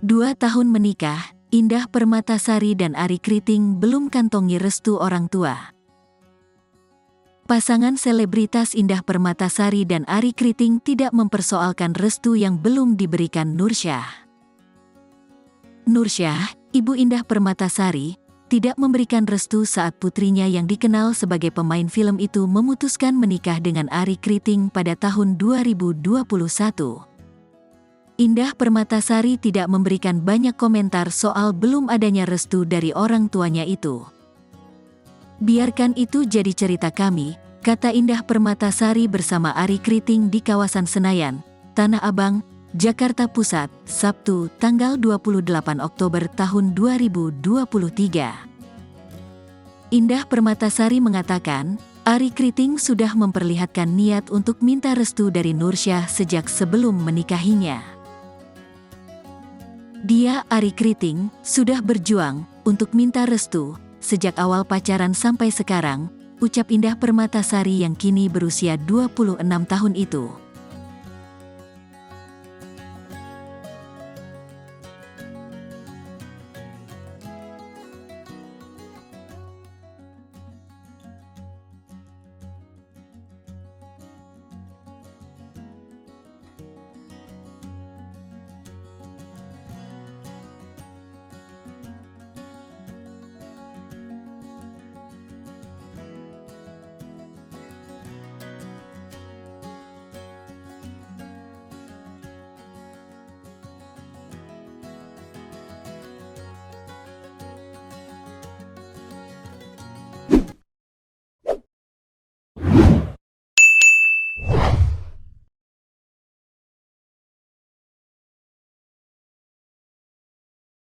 2 tahun menikah, Indah Permatasari dan Arie Kriting belum kantongi restu orang tua. Pasangan selebritas Indah Permatasari dan Arie Kriting tidak mempersoalkan restu yang belum diberikan Nursyah. Nursyah, ibu Indah Permatasari, tidak memberikan restu saat putrinya yang dikenal sebagai pemain film itu memutuskan menikah dengan Arie Kriting pada tahun 2021. Indah Permatasari tidak memberikan banyak komentar soal belum adanya restu dari orang tuanya itu. "Biarkan itu jadi cerita kami," kata Indah Permatasari bersama Arie Kriting di kawasan Senayan, Tanah Abang, Jakarta Pusat, Sabtu, tanggal 28 Oktober tahun 2023. Indah Permatasari mengatakan, Arie Kriting sudah memperlihatkan niat untuk minta restu dari Nursyah sejak sebelum menikahinya. Dia, Arie Kriting, sudah berjuang untuk minta restu sejak awal pacaran sampai sekarang, ucap Indah Permatasari yang kini berusia 26 tahun itu.